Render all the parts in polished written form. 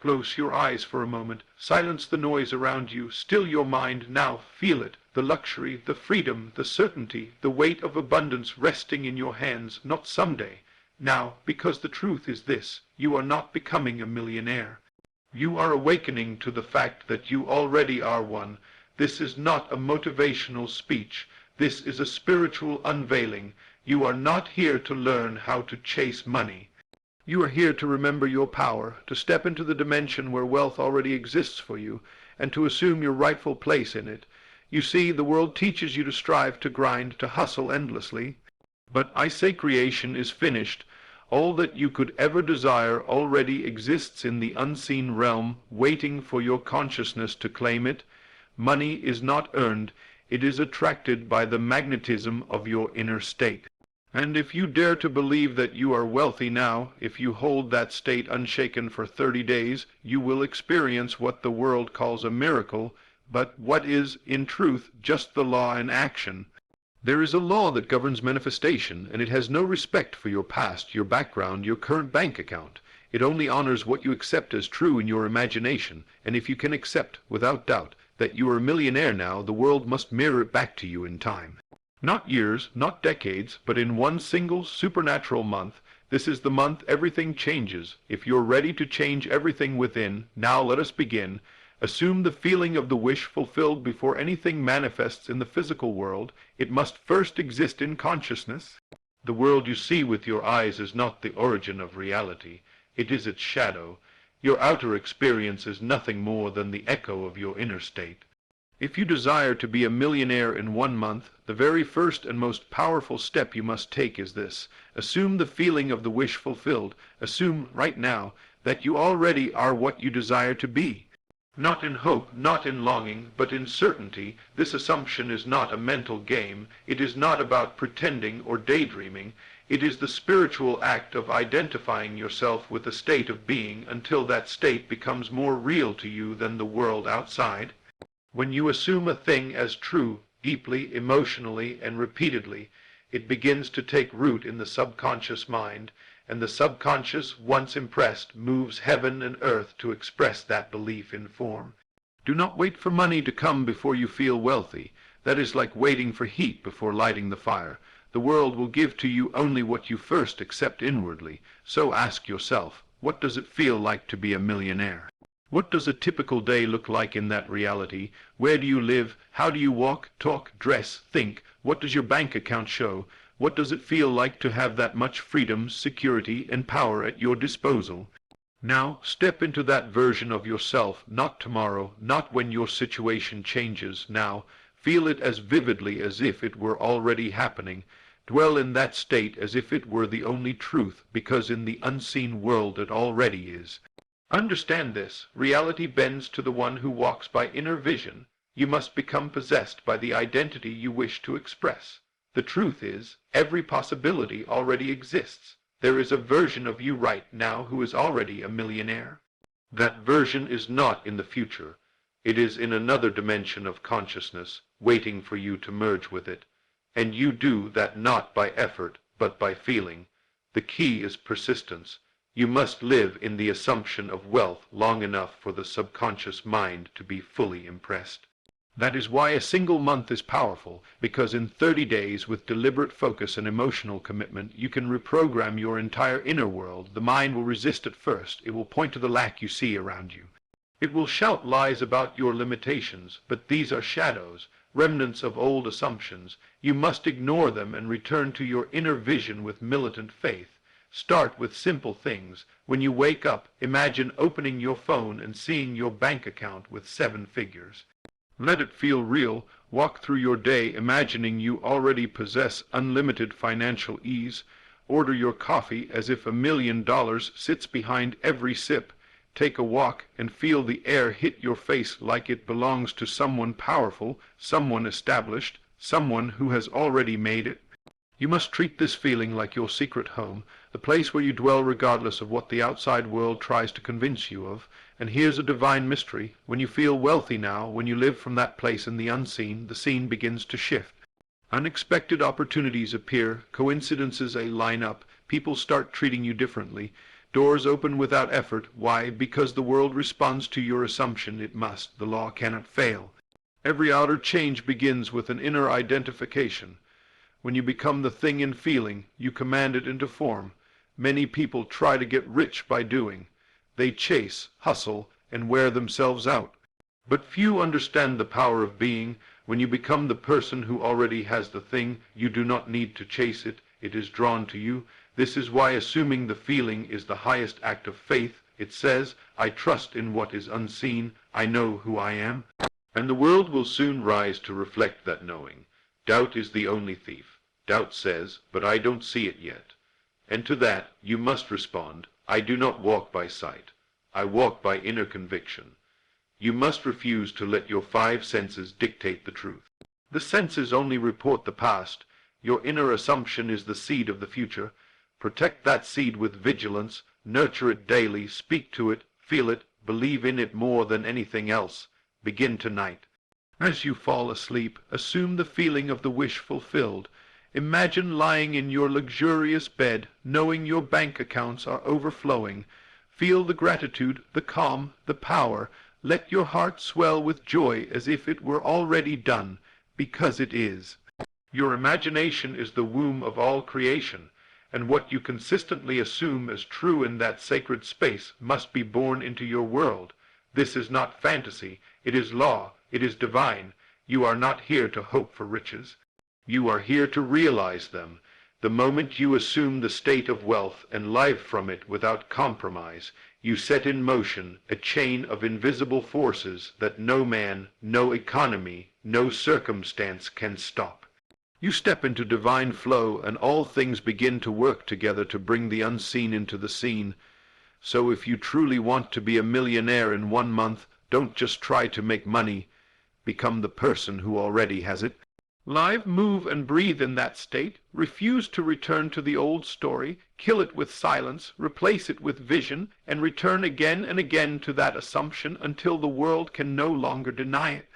Close your eyes for a moment, silence the noise around you, still your mind, now feel it, the luxury, the freedom, the certainty, the weight of abundance resting in your hands, not someday. Now, because the truth is this, you are not becoming a millionaire. You are awakening to the fact that you already are one. This is not a motivational speech. This is a spiritual unveiling. You are not here to learn how to chase money. You are here to remember your power, to step into the dimension where wealth already exists for you, and to assume your rightful place in it. You see, the world teaches you to strive, to grind, to hustle endlessly. But I say creation is finished. All that you could ever desire already exists in the unseen realm, waiting for your consciousness to claim it. Money is not earned, it is attracted by the magnetism of your inner state. And if you dare to believe that you are wealthy now, if you hold that state unshaken for 30 days, you will experience what the world calls a miracle, but what is, in truth, just the law in action. There is a law that governs manifestation, and it has no respect for your past, your background, your current bank account. It only honors what you accept as true in your imagination, and if you can accept, without doubt, that you are a millionaire now, the world must mirror it back to you in time. Not years, not decades, but in one single supernatural month. This is the month everything changes. If you're ready to change everything within, now let us begin. Assume the feeling of the wish fulfilled before anything manifests in the physical world. It must first exist in consciousness. The world you see with your eyes is not the origin of reality. It is its shadow. Your outer experience is nothing more than the echo of your inner state. If you desire to be a millionaire in 1 month, the very first and most powerful step you must take is this. Assume the feeling of the wish fulfilled. Assume, right now, that you already are what you desire to be. Not in hope, not in longing, but in certainty. This assumption is not a mental game. It is not about pretending or daydreaming. It is the spiritual act of identifying yourself with a state of being until that state becomes more real to you than the world outside. When you assume a thing as true, deeply, emotionally, and repeatedly, it begins to take root in the subconscious mind, and the subconscious, once impressed, moves heaven and earth to express that belief in form. Do not wait for money to come before you feel wealthy. That is like waiting for heat before lighting the fire. The world will give to you only what you first accept inwardly. So ask yourself, what does it feel like to be a millionaire? What does a typical day look like in that reality? Where do you live? How do you walk, talk, dress, think? What does your bank account show? What does it feel like to have that much freedom, security, and power at your disposal? Now, step into that version of yourself, not tomorrow, not when your situation changes, now. Feel it as vividly as if it were already happening. Dwell in that state as if it were the only truth, because in the unseen world it already is. Understand this. Reality bends to the one who walks by inner vision. You must become possessed by the identity you wish to express. The truth is, every possibility already exists. There is a version of you right now who is already a millionaire. That version is not in the future. It is in another dimension of consciousness, waiting for you to merge with it. And you do that not by effort, but by feeling. The key is persistence. You must live in the assumption of wealth long enough for the subconscious mind to be fully impressed. That is why a single month is powerful, because in 30 days, with deliberate focus and emotional commitment, you can reprogram your entire inner world. The mind will resist at first. It will point to the lack you see around you. It will shout lies about your limitations, but these are shadows, remnants of old assumptions. You must ignore them and return to your inner vision with militant faith. Start with simple things. When you wake up, imagine opening your phone and seeing your bank account with 7 figures. Let it feel real. Walk through your day imagining you already possess unlimited financial ease. Order your coffee as if $1 million sits behind every sip. Take a walk and feel the air hit your face like it belongs to someone powerful, someone established, someone who has already made it. You must treat this feeling like your secret home, the place where you dwell regardless of what the outside world tries to convince you of. And here's a divine mystery. When you feel wealthy now, when you live from that place in the unseen, the scene begins to shift. Unexpected opportunities appear, coincidences line up, people start treating you differently. Doors open without effort. Why? Because the world responds to your assumption. It must. The law cannot fail. Every outer change begins with an inner identification. When you become the thing in feeling, you command it into form. Many people try to get rich by doing. They chase, hustle, and wear themselves out. But few understand the power of being. When you become the person who already has the thing, you do not need to chase it. It is drawn to you. This is why assuming the feeling is the highest act of faith. It says, I trust in what is unseen. I know who I am. And the world will soon rise to reflect that knowing. Doubt is the only thief. Doubt says, but I don't see it yet. And to that you must respond, I do not walk by sight. I walk by inner conviction. You must refuse to let your five senses dictate the truth. The senses only report the past. Your inner assumption is the seed of the future. Protect that seed with vigilance. Nurture it daily. Speak to it. Feel it. Believe in it more than anything else. Begin tonight. As you fall asleep, assume the feeling of the wish fulfilled. Imagine lying in your luxurious bed, knowing your bank accounts are overflowing. Feel the gratitude, the calm, the power. Let your heart swell with joy as if it were already done, because it is. Your imagination is the womb of all creation, and what you consistently assume as true in that sacred space must be born into your world. This is not fantasy. It is law. It is divine. You are not here to hope for riches. You are here to realize them. The moment you assume the state of wealth and live from it without compromise, you set in motion a chain of invisible forces that no man, no economy, no circumstance can stop. You step into divine flow, and all things begin to work together to bring the unseen into the seen. So if you truly want to be a millionaire in 1 month, don't just try to make money. Become the person who already has it. Live, move, and breathe in that state. Refuse to return to the old story. Kill it with silence. Replace it with vision, and return again and again to that assumption until the world can no longer deny it.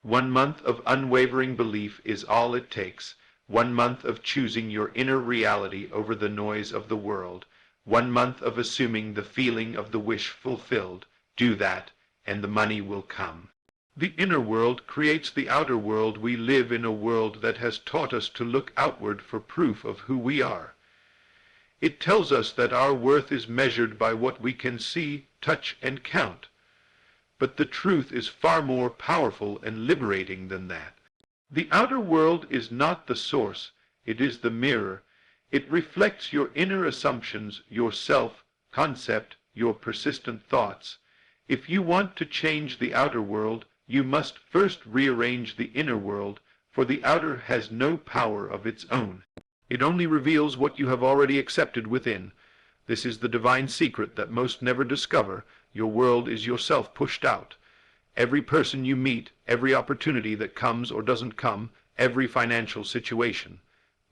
1 month of unwavering belief is all it takes. 1 month of choosing your inner reality over the noise of the world. 1 month of assuming the feeling of the wish fulfilled. Do that, and the money will come. The inner world creates the outer world. We live in a world that has taught us to look outward for proof of who we are. It tells us that our worth is measured by what we can see, touch, and count. But the truth is far more powerful and liberating than that. The outer world is not the source. It is the mirror. It reflects your inner assumptions, your self-concept, your persistent thoughts. If you want to change the outer world, you must first rearrange the inner world, for the outer has no power of its own. It only reveals what you have already accepted within. This is the divine secret that most never discover. Your world is yourself pushed out. Every person you meet, every opportunity that comes or doesn't come, every financial situation.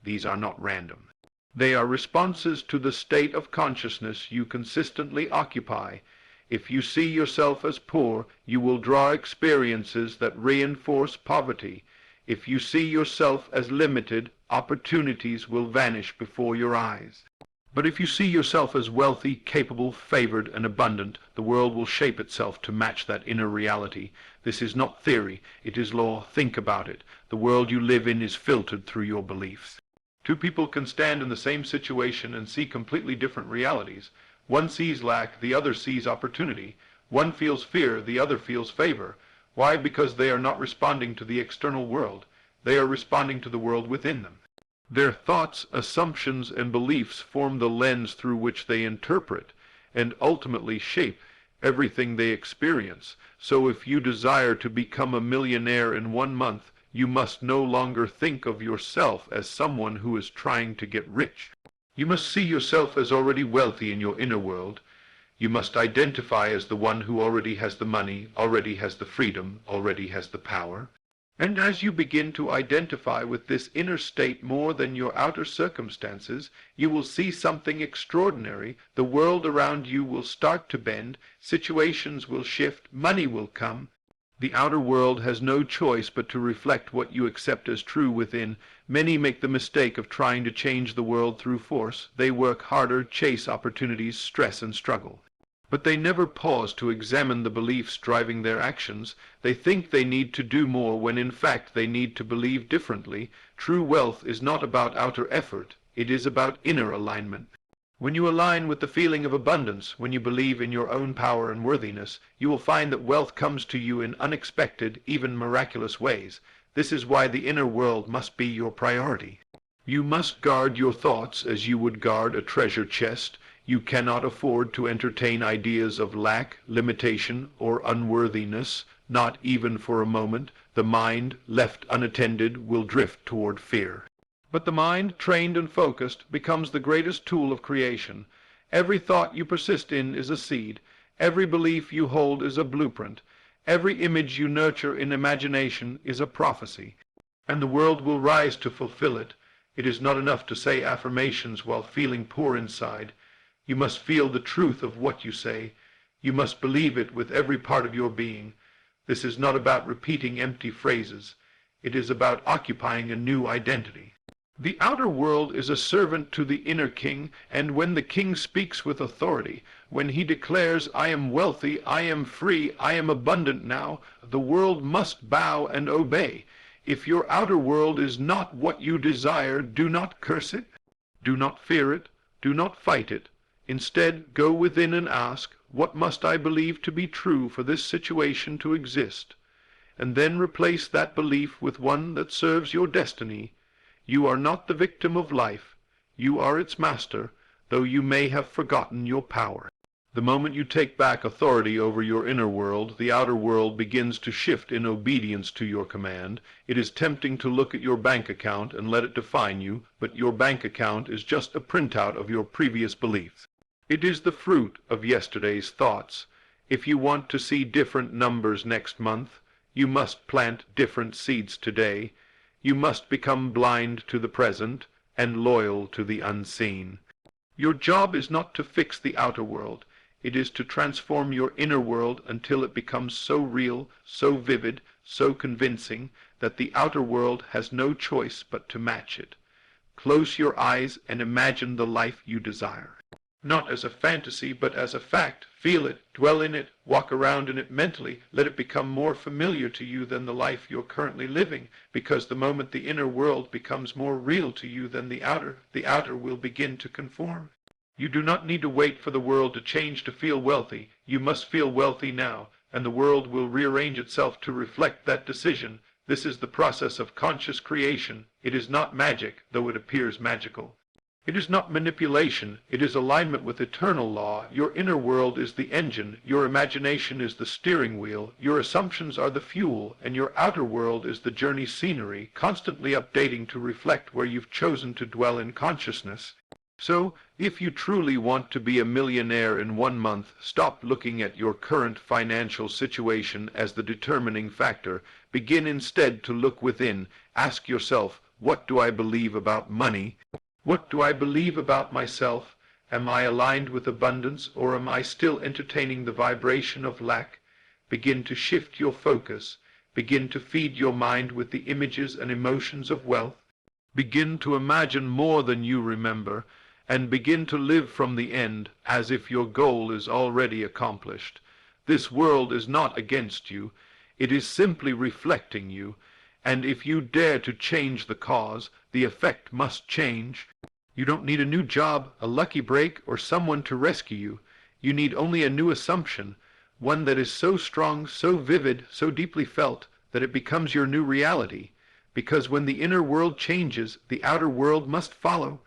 These are not random. They are responses to the state of consciousness you consistently occupy. If you see yourself as poor, you will draw experiences that reinforce poverty. If you see yourself as limited, opportunities will vanish before your eyes. But if you see yourself as wealthy, capable, favored, and abundant, the world will shape itself to match that inner reality. This is not theory, it is law. Think about it. The world you live in is filtered through your beliefs. Two people can stand in the same situation and see completely different realities. One sees lack, the other sees opportunity. One feels fear, the other feels favor. Why? Because they are not responding to the external world. They are responding to the world within them. Their thoughts, assumptions, and beliefs form the lens through which they interpret and ultimately shape everything they experience. So if you desire to become a millionaire in 1 month, you must no longer think of yourself as someone who is trying to get rich. You must see yourself as already wealthy in your inner world. You must identify as the one who already has the money, already has the freedom, already has the power. And as you begin to identify with this inner state more than your outer circumstances, you will see something extraordinary. The world around you will start to bend, situations will shift, money will come. The outer world has no choice but to reflect what you accept as true within. Many make the mistake of trying to change the world through force. They work harder, chase opportunities, stress and struggle. But they never pause to examine the beliefs driving their actions. They think they need to do more when in fact they need to believe differently. True wealth is not about outer effort. It is about inner alignment. When you align with the feeling of abundance, when you believe in your own power and worthiness, you will find that wealth comes to you in unexpected, even miraculous ways. This is why the inner world must be your priority. You must guard your thoughts as you would guard a treasure chest. You cannot afford to entertain ideas of lack, limitation, or unworthiness, not even for a moment. The mind, left unattended, will drift toward fear. But the mind, trained and focused, becomes the greatest tool of creation. Every thought you persist in is a seed. Every belief you hold is a blueprint. Every image you nurture in imagination is a prophecy. And the world will rise to fulfill it. It is not enough to say affirmations while feeling poor inside. You must feel the truth of what you say. You must believe it with every part of your being. This is not about repeating empty phrases. It is about occupying a new identity. The outer world is a servant to the inner king, and when the king speaks with authority, when he declares, "I am wealthy, I am free, I am abundant now," the world must bow and obey. If your outer world is not what you desire, do not curse it, do not fear it, do not fight it. Instead, go within and ask, "What must I believe to be true for this situation to exist?" And then replace that belief with one that serves your destiny. You are not the victim of life. You are its master, though you may have forgotten your power. The moment you take back authority over your inner world, the outer world begins to shift in obedience to your command. It is tempting to look at your bank account and let it define you, but your bank account is just a printout of your previous beliefs. It is the fruit of yesterday's thoughts. If you want to see different numbers next month, you must plant different seeds today. You must become blind to the present and loyal to the unseen. Your job is not to fix the outer world. It is to transform your inner world until it becomes so real, so vivid, so convincing that the outer world has no choice but to match it. Close your eyes and imagine the life you desire. Not as a fantasy, but as a fact. Feel it, dwell in it, walk around in it mentally. Let it become more familiar to you than the life you're currently living, because the moment the inner world becomes more real to you than the outer will begin to conform. You do not need to wait for the world to change to feel wealthy. You must feel wealthy now, and the world will rearrange itself to reflect that decision. This is the process of conscious creation. It is not magic, though it appears magical. It is not manipulation. It is alignment with eternal law. Your inner world is the engine. Your imagination is the steering wheel. Your assumptions are the fuel. And your outer world is the journey scenery, constantly updating to reflect where you've chosen to dwell in consciousness. So, if you truly want to be a millionaire in 1 month, stop looking at your current financial situation as the determining factor. Begin instead to look within. Ask yourself, what do I believe about money? What do I believe about myself? Am I aligned with abundance, or am I still entertaining the vibration of lack? Begin to shift your focus. Begin to feed your mind with the images and emotions of wealth. Begin to imagine more than you remember, and begin to live from the end as if your goal is already accomplished. This world is not against you. It is simply reflecting you. And if you dare to change the cause, the effect must change. You don't need a new job, a lucky break, or someone to rescue you. You need only a new assumption, one that is so strong, so vivid, so deeply felt, that it becomes your new reality. Because when the inner world changes, the outer world must follow.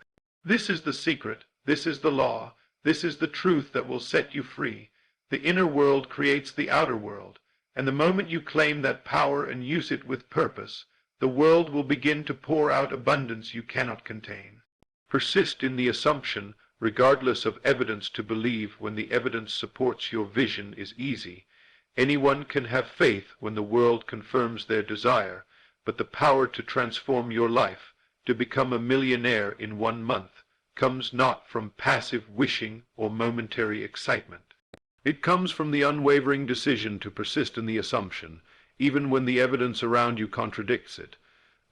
This is the secret. This is the law. This is the truth that will set you free. The inner world creates the outer world. And the moment you claim that power and use it with purpose, the world will begin to pour out abundance you cannot contain. Persist in the assumption, regardless of evidence to believe when the evidence supports your vision is easy. Anyone can have faith when the world confirms their desire, but the power to transform your life, to become a millionaire in 1 month, comes not from passive wishing or momentary excitement. It comes from the unwavering decision to persist in the assumption. even when the evidence around you contradicts it.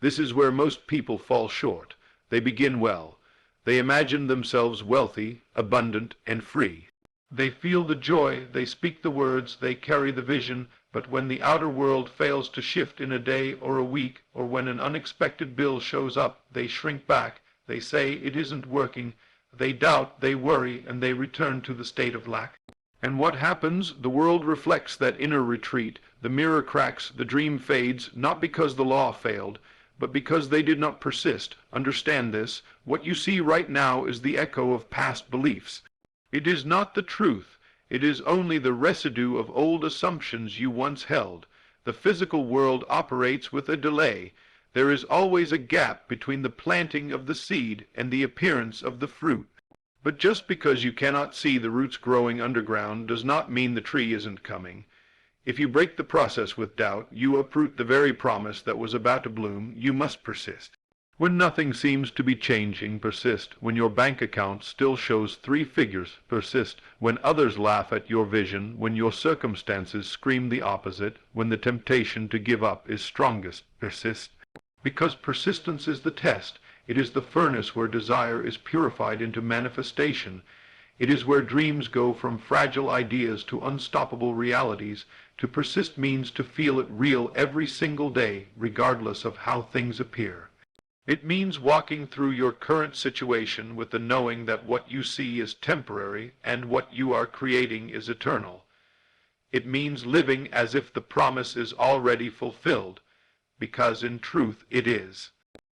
This is where most people fall short. They begin well. They imagine themselves wealthy, abundant, and free. They feel the joy, they speak the words, they carry the vision, but when the outer world fails to shift in a day or a week, or when an unexpected bill shows up, they shrink back, they say it isn't working, they doubt, they worry, and they return to the state of lack. And what happens? The world reflects that inner retreat. The mirror cracks, the dream fades, not because the law failed, but because they did not persist. Understand this. What you see right now is the echo of past beliefs. It is not the truth. It is only the residue of old assumptions you once held. The physical world operates with a delay. There is always a gap between the planting of the seed and the appearance of the fruit. But just because you cannot see the roots growing underground does not mean the tree isn't coming. If you break the process with doubt, you uproot the very promise that was about to bloom. You must persist. When nothing seems to be changing, persist. When your bank account still shows 3 figures, persist. When others laugh at your vision, when your circumstances scream the opposite, when the temptation to give up is strongest, persist. Because persistence is the test. It is the furnace where desire is purified into manifestation. It is where dreams go from fragile ideas to unstoppable realities. To persist means to feel it real every single day, regardless of how things appear. It means walking through your current situation with the knowing that what you see is temporary and what you are creating is eternal. It means living as if the promise is already fulfilled, because in truth it is.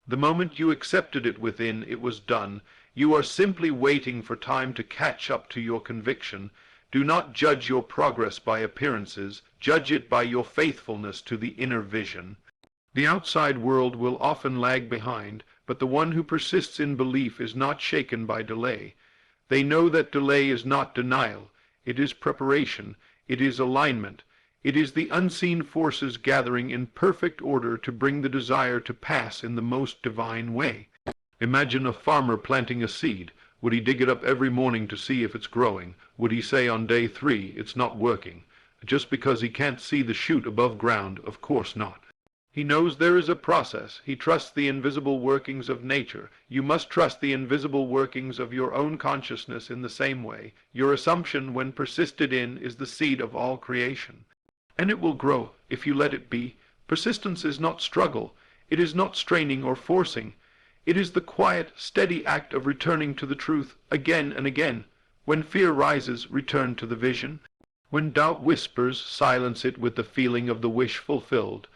The moment you accepted it within, it was done. You are simply waiting for time to catch up to your conviction. Do not judge your progress by appearances. Judge it by your faithfulness to the inner vision. The outside world will often lag behind, but the one who persists in belief is not shaken by delay. They know that delay is not denial. It is preparation. It is alignment. It is the unseen forces gathering in perfect order to bring the desire to pass in the most divine way. Imagine a farmer planting a seed. Would he dig it up every morning to see if it's growing? Would he say on day 3, it's not working? Just because he can't see the shoot above ground? Of course not. He knows there is a process. He trusts the invisible workings of nature. You must trust the invisible workings of your own consciousness in the same way. Your assumption, when persisted in, is the seed of all creation. And it will grow, if you let it be. Persistence is not struggle. It is not straining or forcing. It is the quiet, steady act of returning to the truth again and again. When fear rises, return to the vision. When doubt whispers, silence it with the feeling of the wish fulfilled.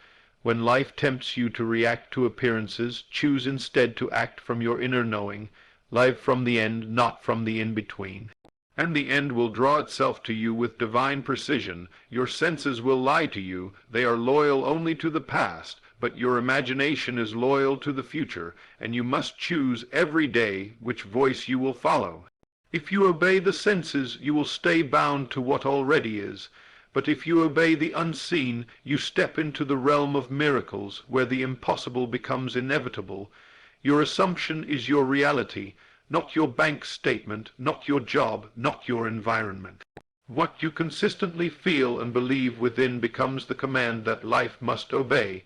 When life tempts you to react to appearances, choose instead to act from your inner knowing. Live from the end, not from the in-between. And the end will draw itself to you with divine precision. Your senses will lie to you. They are loyal only to the past, but your imagination is loyal to the future, and you must choose every day which voice you will follow. If you obey the senses, you will stay bound to what already is. But if you obey the unseen, you step into the realm of miracles, where the impossible becomes inevitable. Your assumption is your reality, not your bank statement, not your job, not your environment. What you consistently feel and believe within becomes the command that life must obey.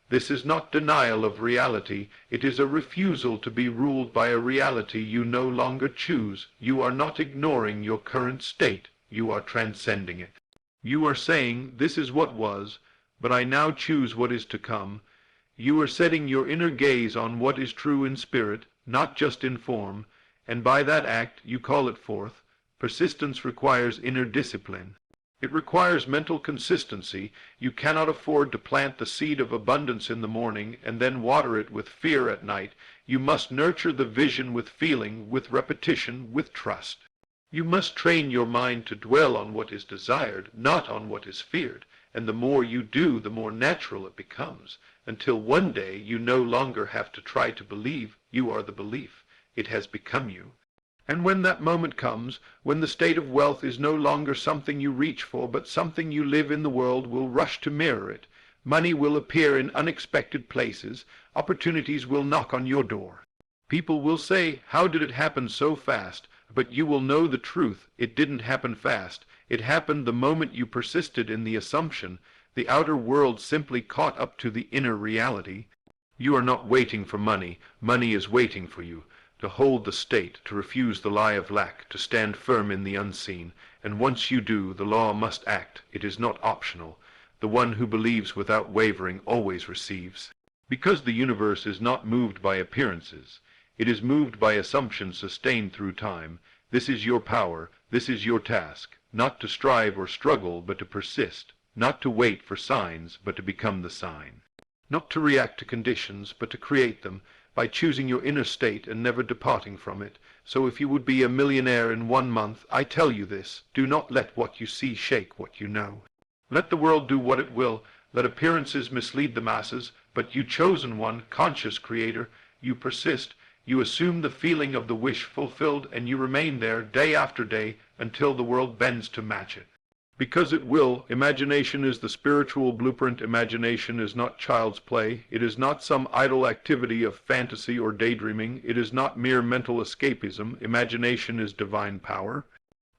This is not denial of reality. It is a refusal to be ruled by a reality you no longer choose. You are not ignoring your current state. You are transcending it. You are saying, this is what was, but I now choose what is to come. You are setting your inner gaze on what is true in spirit, not just in form, and by that act you call it forth. Persistence requires inner discipline. It requires mental consistency. You cannot afford to plant the seed of abundance in the morning and then water it with fear at night. You must nurture the vision with feeling, with repetition, with trust. You must train your mind to dwell on what is desired, not on what is feared, and the more you do, the more natural it becomes, until one day you no longer have to try to believe. You are the belief. It has become you. And when that moment comes, when the state of wealth is no longer something you reach for, but something you live in, the world will rush to mirror it. Money will appear in unexpected places. Opportunities will knock on your door. People will say, how did it happen so fast? But you will know the truth. It didn't happen fast. It happened the moment you persisted in the assumption. The outer world simply caught up to the inner reality. You are not waiting for money. Money is waiting for you. To hold the state, to refuse the lie of lack, to stand firm in the unseen. And once you do, the law must act. It is not optional. The one who believes without wavering always receives. Because the universe is not moved by appearances. It is moved by assumptions sustained through time. This is your power. This is your task. Not to strive or struggle, but to persist. Not to wait for signs, but to become the sign. Not to react to conditions, but to create them, by choosing your inner state and never departing from it. So if you would be a millionaire in 1 month, I tell you this, do not let what you see shake what you know. Let the world do what it will, let appearances mislead the masses, but you chosen one, conscious creator, you persist, you assume the feeling of the wish fulfilled, and you remain there day after day until the world bends to match it. Because it will. Imagination is the spiritual blueprint. Imagination is not child's play. It is not some idle activity of fantasy or daydreaming. It is not mere mental escapism. Imagination is divine power.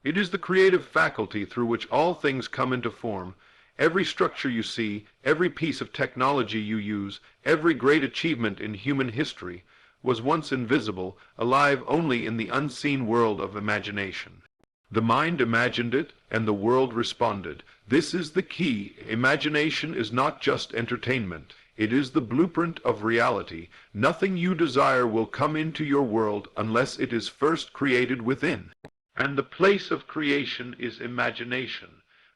It is the creative faculty through which all things come into form. Every structure you see, every piece of technology you use, every great achievement in human history was once invisible, alive only in the unseen world of imagination. The mind imagined it, and the world responded. This is the key. Imagination is not just entertainment. It is the blueprint of reality. Nothing you desire will come into your world unless it is first created within. And the place of creation is imagination.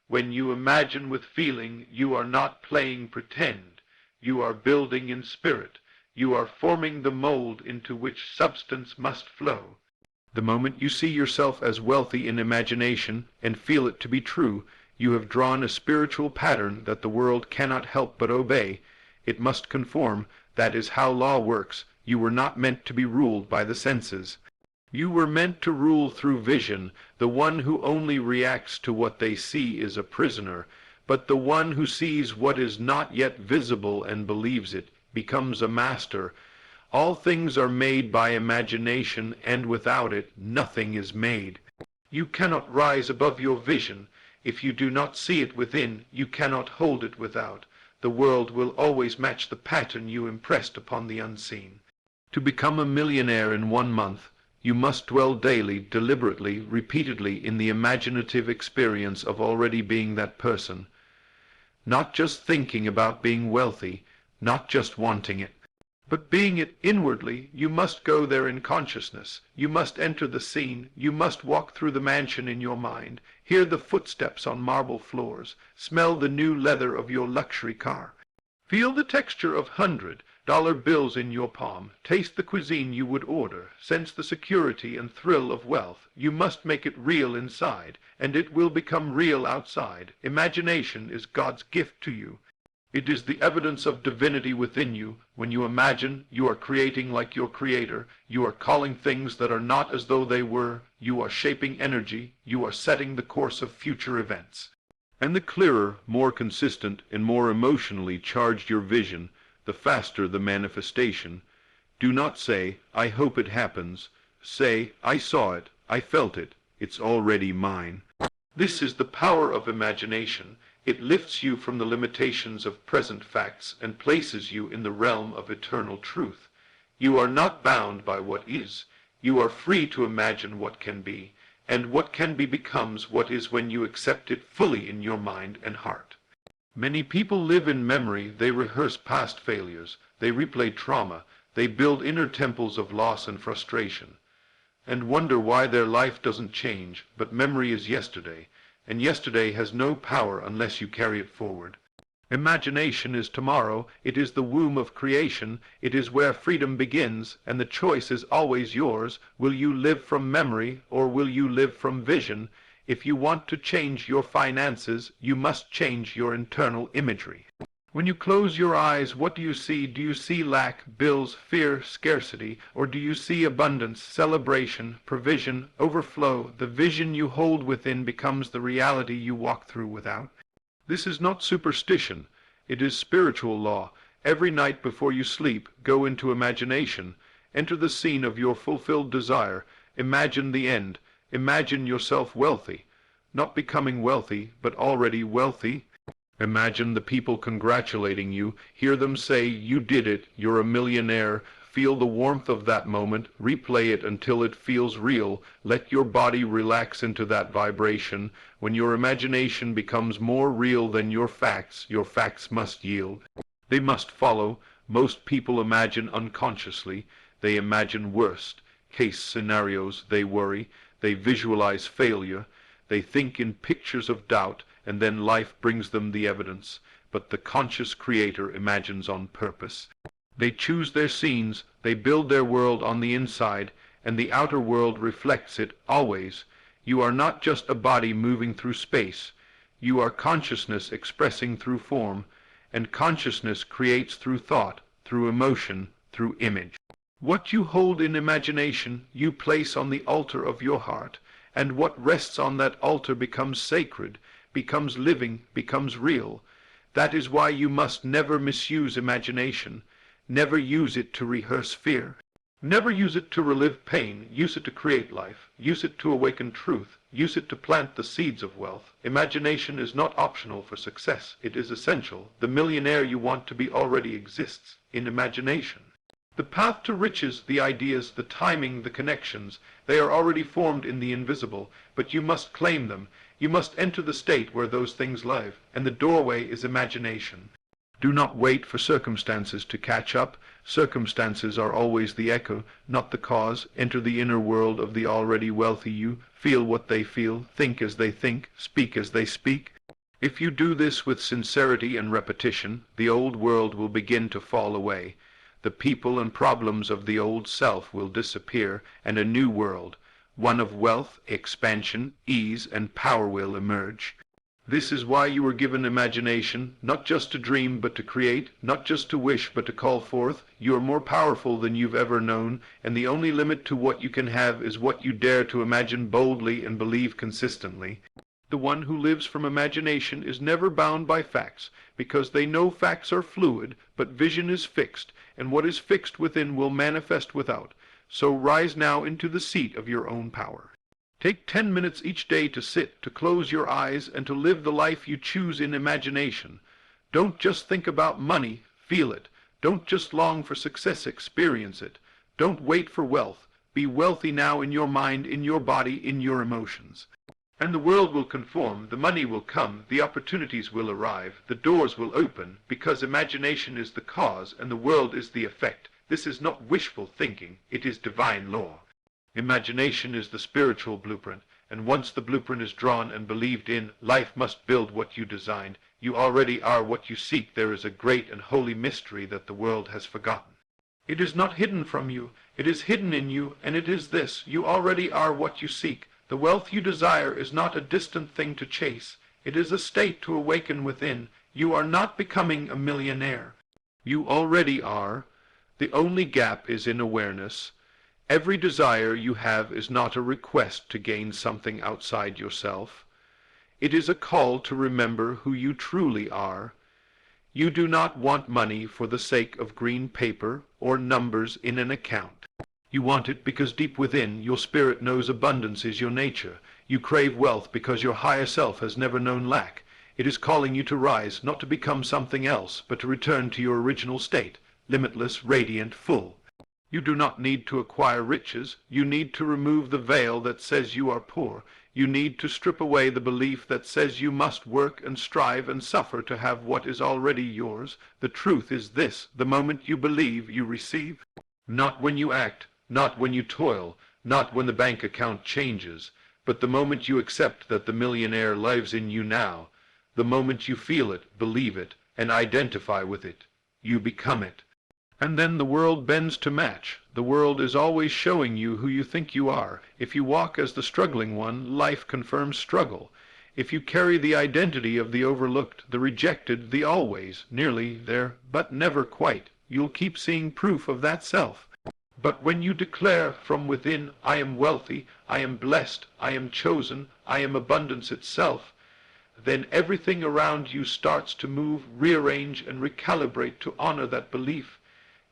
When you imagine with feeling, you are not playing pretend. You are building in spirit. You are forming the mold into which substance must flow. The moment you see yourself as wealthy in imagination and feel it to be true, you have drawn a spiritual pattern that the world cannot help but obey. It must conform. That is how law works. You were not meant to be ruled by the senses. You were meant to rule through vision. The one who only reacts to what they see is a prisoner, but the one who sees what is not yet visible and believes it becomes a master. All things are made by imagination, and without it, nothing is made. You cannot rise above your vision. If you do not see it within, you cannot hold it without. The world will always match the pattern you impressed upon the unseen. To become a millionaire in 1 month, you must dwell daily, deliberately, repeatedly in the imaginative experience of already being that person. Not just thinking about being wealthy, not just wanting it, but being it inwardly. You must go there in consciousness. You must enter the scene. You must walk through the mansion in your mind, hear the footsteps on marble floors, smell the new leather of your luxury car, feel the texture of $100 bills in your palm, taste the cuisine you would order, sense the security and thrill of wealth. You must make it real inside, and it will become real outside. Imagination is God's gift to you. It is the evidence of divinity within you. When you imagine, you are creating like your Creator. You are calling things that are not as though they were. You are shaping energy. You are setting the course of future events. And the clearer, more consistent, and more emotionally charged your vision, the faster the manifestation. Do not say, I hope it happens. Say, I saw it, I felt it, it's already mine. This is the power of imagination. It lifts you from the limitations of present facts and places you in the realm of eternal truth. You are not bound by what is. You are free to imagine what can be, and what can be becomes what is when you accept it fully in your mind and heart. Many people live in memory. They rehearse past failures. They replay trauma. They build inner temples of loss and frustration, and wonder why their life doesn't change. But memory is yesterday, and yesterday has no power unless you carry it forward. Imagination is tomorrow. It is the womb of creation. It is where freedom begins, and the choice is always yours. Will you live from memory, or will you live from vision? If you want to change your finances, you must change your internal imagery. When you close your eyes, what do you see? Do you see lack, bills, fear, scarcity, or do you see abundance, celebration, provision, overflow? The vision you hold within becomes the reality you walk through without. This is not superstition. It is spiritual law. Every night before you sleep, go into imagination. Enter the scene of your fulfilled desire. Imagine the end. Imagine yourself wealthy. Not becoming wealthy, but already wealthy. Imagine the people congratulating you, hear them say, "You did it, you're a millionaire." Feel the warmth of that moment, replay it until it feels real, let your body relax into that vibration. When your imagination becomes more real than your facts must yield. They must follow. Most people imagine unconsciously. They imagine worst case scenarios, they worry, they visualize failure, they think in pictures of doubt, and then life brings them the evidence. But the conscious creator imagines on purpose. They choose their scenes, they build their world on the inside, and the outer world reflects it always. You are not just a body moving through space. You are consciousness expressing through form, and consciousness creates through thought, through emotion, through image. What you hold in imagination, you place on the altar of your heart, and what rests on that altar becomes sacred, becomes living, becomes real. That is why you must never misuse imagination. Never use it to rehearse fear. Never use it to relive pain. Use it to create life. Use it to awaken truth. Use it to plant the seeds of wealth. Imagination is not optional for success. It is essential. The millionaire you want to be already exists in imagination. The path to riches, the ideas, the timing, the connections, they are already formed in the invisible, but you must claim them. You must enter the state where those things live, and the doorway is imagination. Do not wait for circumstances to catch up. Circumstances are always the echo, not the cause. Enter the inner world of the already wealthy you. Feel what they feel, think as they think, speak as they speak. If you do this with sincerity and repetition, the old world will begin to fall away. The people and problems of the old self will disappear, and a new world, one of wealth, expansion, ease, and power will emerge. This is why you were given imagination, not just to dream but to create, not just to wish but to call forth. You are more powerful than you've ever known, and the only limit to what you can have is what you dare to imagine boldly and believe consistently. The one who lives from imagination is never bound by facts, because they know facts are fluid, but vision is fixed, and what is fixed within will manifest without. So rise now into the seat of your own power. Take 10 minutes each day to sit, to close your eyes, and to live the life you choose in imagination. Don't just think about money, feel it. Don't just long for success, experience it. Don't wait for wealth. Be wealthy now in your mind, in your body, in your emotions. And the world will conform, the money will come, the opportunities will arrive, the doors will open, because imagination is the cause and the world is the effect. This is not wishful thinking, it is divine law. Imagination is the spiritual blueprint, and once the blueprint is drawn and believed in, life must build what you designed. You already are what you seek. There is a great and holy mystery that the world has forgotten. It is not hidden from you, it is hidden in you, and it is this: you already are what you seek. The wealth you desire is not a distant thing to chase. It is a state to awaken within. You are not becoming a millionaire. You already are. The only gap is in awareness. Every desire you have is not a request to gain something outside yourself. It is a call to remember who you truly are. You do not want money for the sake of green paper or numbers in an account. You want it because deep within your spirit knows abundance is your nature. You crave wealth because your higher self has never known lack. It is calling you to rise, not to become something else, but to return to your original state, limitless, radiant, full. You do not need to acquire riches. You need to remove the veil that says you are poor. You need to strip away the belief that says you must work and strive and suffer to have what is already yours. The truth is this: the moment you believe, you receive. Not when you act, not when you toil, not when the bank account changes, but the moment you accept that the millionaire lives in you now. The moment you feel it, believe it, and identify with it, you become it. And then the world bends to match. The world is always showing you who you think you are. If you walk as the struggling one, life confirms struggle. If you carry the identity of the overlooked, the rejected, the always, nearly there, but never quite, you'll keep seeing proof of that self. But when you declare from within, I am wealthy, I am blessed, I am chosen, I am abundance itself, then everything around you starts to move, rearrange, and recalibrate to honor that belief.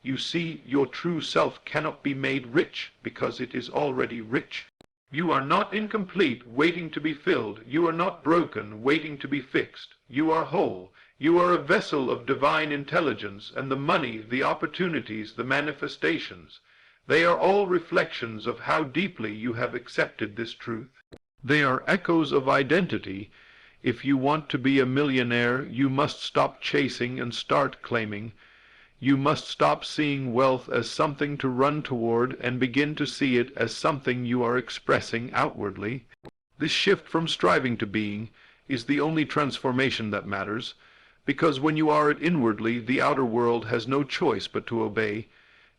You see, your true self cannot be made rich because it is already rich. You are not incomplete, waiting to be filled. You are not broken, waiting to be fixed. You are whole. You are a vessel of divine intelligence, and the money, the opportunities, the manifestations, they are all reflections of how deeply you have accepted this truth. They are echoes of identity. If you want to be a millionaire, you must stop chasing and start claiming. You must stop seeing wealth as something to run toward and begin to see it as something you are expressing outwardly. This shift from striving to being is the only transformation that matters, because when you are it inwardly, the outer world has no choice but to obey.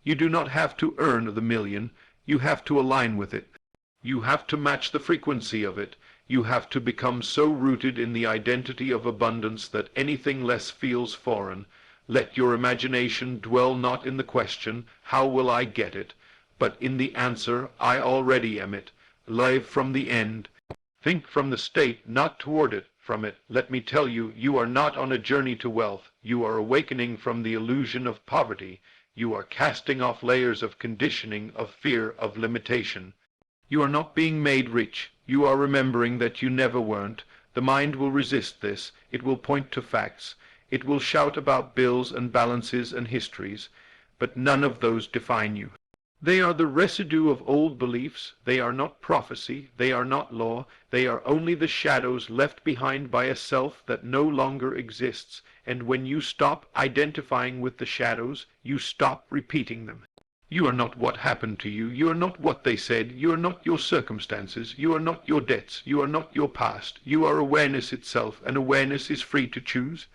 You do not have to earn the million, you have to align with it. You have to match the frequency of it. You have to become so rooted in the identity of abundance that anything less feels foreign. Let your imagination dwell not in the question, how will I get it, but in the answer, I already am it. Live from the end. Think from the state, not toward it, from it. Let me tell you, you are not on a journey to wealth. You are awakening from the illusion of poverty. You are casting off layers of conditioning, of fear, of limitation. You are not being made rich. You are remembering that you never weren't. The mind will resist this. It will point to facts. It will shout about bills and balances and histories. But none of those define you. They are the residue of old beliefs. They are not prophecy. They are not law. They are only the shadows left behind by a self that no longer exists. And when you stop identifying with the shadows, you stop repeating them. You are not what happened to you. You are not what they said. You are not your circumstances. You are not your debts. You are not your past. You are awareness itself, and awareness is free to choose.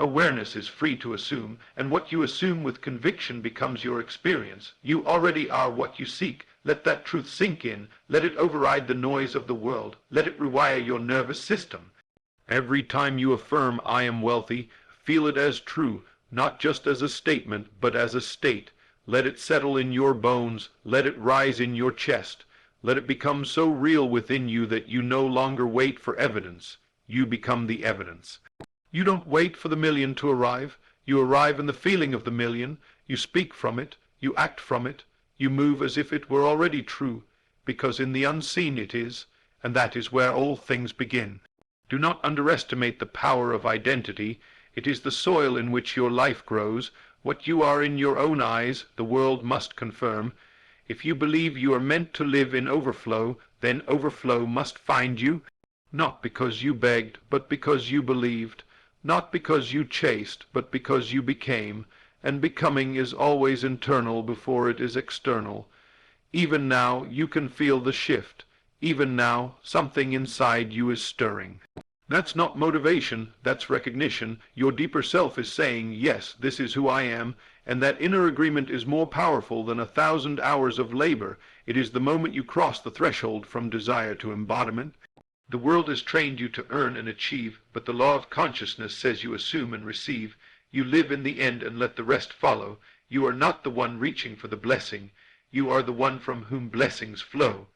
Awareness is free to assume, and what you assume with conviction becomes your experience. You already are what you seek. Let that truth sink in. Let it override the noise of the world. Let it rewire your nervous system. Every time you affirm, I am wealthy, feel it as true, not just as a statement, but as a state. Let it settle in your bones. Let it rise in your chest. Let it become so real within you that you no longer wait for evidence. You become the evidence. You don't wait for the million to arrive. You arrive in the feeling of the million. You speak from it. You act from it. You move as if it were already true, because in the unseen it is, and that is where all things begin. Do not underestimate the power of identity. It is the soil in which your life grows. What you are in your own eyes, the world must confirm. If you believe you are meant to live in overflow, then overflow must find you, not because you begged, but because you believed. Not because you chased, but because you became, and becoming is always internal before it is external. Even now you can feel the shift. Even now something inside you is stirring. That's not motivation, that's recognition. Your deeper self is saying, yes, this is who I am, and that inner agreement is more powerful than 1,000 hours of labor. It is the moment you cross the threshold from desire to embodiment. The world has trained you to earn and achieve, but the law of consciousness says you assume and receive. You live in the end and let the rest follow. You are not the one reaching for the blessing. You are the one from whom blessings flow.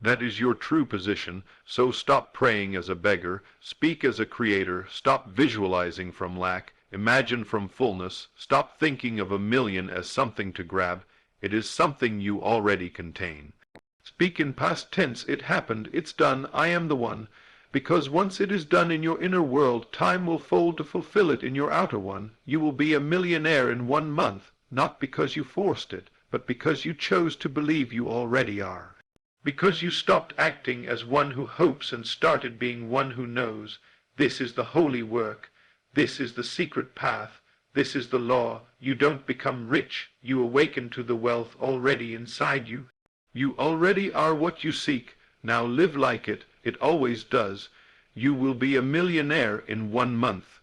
That is your true position, so stop praying as a beggar, speak as a creator, stop visualizing from lack, imagine from fullness, stop thinking of a million as something to grab. It is something you already contain. Speak in past tense, it happened, it's done, I am the one. Because once it is done in your inner world, time will fold to fulfill it in your outer one. You will be a millionaire in 1 month, not because you forced it, but because you chose to believe you already are. Because you stopped acting as one who hopes and started being one who knows. This is the holy work. This is the secret path. This is the law. You don't become rich. You awaken to the wealth already inside you. You already are what you seek. Now live like it. It always does. You will be a millionaire in 1 month.